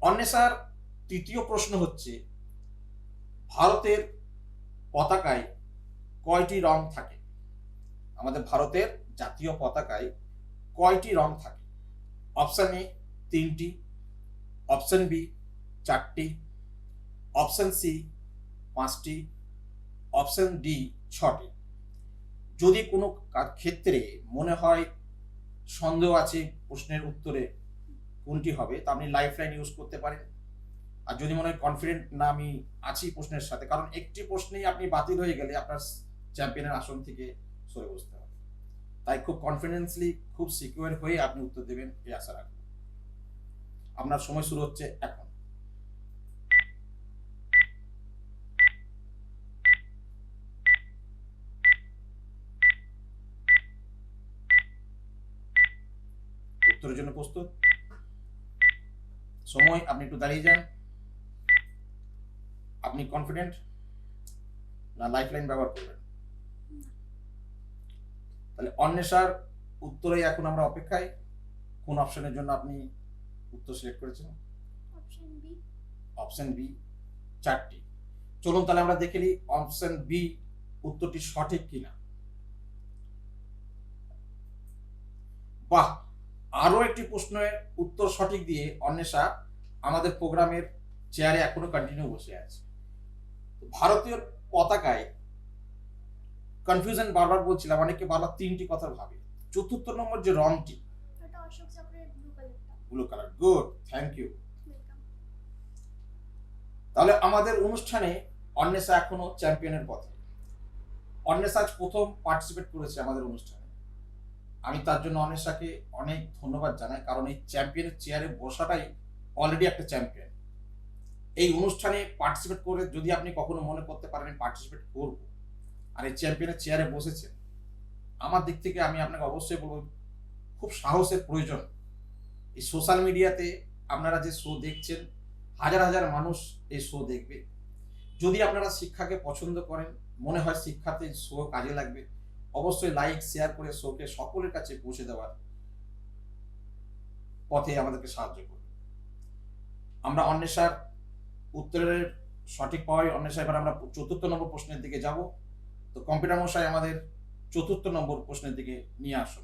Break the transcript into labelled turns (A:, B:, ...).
A: অন্বেষার তৃতীয় প্রশ্ন হচ্ছে, ভারতের পতাকায় কয়টি রং থাকে? আমাদের ভারতের জাতীয় পতাকায় কয়টি রং থাকে? অপশন এ 3টি, অপশন বি 4টি, অপশন সি 5টি, অপশন ডি 6টি। যদি কোনো ক্ষেত্রে মনে হয় সন্দেহ আছে প্রশ্নের উত্তরে কোনটি হবে, তা আপনি লাইফ লাইন ইউজ করতে পারেন। আর যদি মনে হয় কনফিডেন্ট না আমি আছি প্রশ্নের সাথে, কারণ একটি প্রশ্নেই আপনি বাতিল হয়ে গেলে আপনার চ্যাম্পিয়নের আসন থেকে সরে বসতে হবে, তাই খুব কনফিডেন্সলি খুব সিকিউর হয়ে আপনি উত্তর দেবেন এই আশা রাখবো। আপনার সময় শুরু হচ্ছে এখন। উত্তরের জন্য প্রস্তুত? সময়, আপনি একটু দাঁড়িয়ে যান। আপনি কনফিডেন্ট না লাইফ লাইন ব্যবহার করবেন? তাহলে অন্বেষার উত্তরে এখন আমরা অপেক্ষায়। কোন অপশনের জন্য আপনি উত্তর সিলেক্ট করেছেন?
B: Option B.
A: অপশন বি 4টি। চলুন তাহলে আমরা দেখে নিই অপশন বি উত্তরটি সঠিক কিনা। বাহ, আরো একটি প্রশ্নের উত্তর সঠিক দিয়ে অন্বেষা আমাদের প্রোগ্রামের চেয়ারে এখনো কন্টিনিউ বসে আছে। ভারতীয় পতাকায় কনফিউশন বারবার বলছিলাম, অনেকে বারবার 3টি কথা ভাবে। চতুর্থ নম্বর যে রংটি,
B: ওটা অশোক চক্রের ব্লু কালারটা।
A: Blue colour. Good, thank you.
B: Welcome.
A: তাহলে আমাদের অনুষ্ঠানে অন্বেষা এখনো চ্যাম্পিয়নের পথে। অন্বেষা আজ প্রথম পার্টিসিপেট করেছে আমাদের অনুষ্ঠানে। আমি তার জন্য অন্বেষাকে অনেক ধন্যবাদ জানাই, কারণ এই চ্যাম্পিয়নের চেয়ারে বসাটাই অলরেডি একটা চ্যাম্পিয়ন। এই অনুষ্ঠানে পার্টিসিপেট করে যদি আপনি কখনো মনে করতে পারেন পার্টিসিপেট করব, আর এই চ্যাম্পিয়নের চেয়ারে বসেছেন, আমার দিক থেকে আমি আপনাকে অবশ্যই বলবো খুব সাহসের প্রয়োজন। এই সোশ্যাল মিডিয়াতে আপনারা যে শো দেখছেন, হাজার হাজার মানুষ এই শো দেখবে। যদি আপনারা শিক্ষাকে পছন্দ করেন, মনে হয় শিক্ষাতে শো কাজে লাগবে, অবশ্যই লাইক শেয়ার করে শোকে সকলের কাছে পৌঁছে দেওয়ার পথে আমাদেরকে সাহায্য করবে। আমরা অন্বেষার উত্তরের সঠিক পাওয়াই অন্বেষা, এবার আমরা 4র্থ নম্বর প্রশ্নের দিকে যাব। তো কম্পিউটার মশাই আমাদের 4র্থ নম্বর প্রশ্নের দিকে নিয়ে আসুন।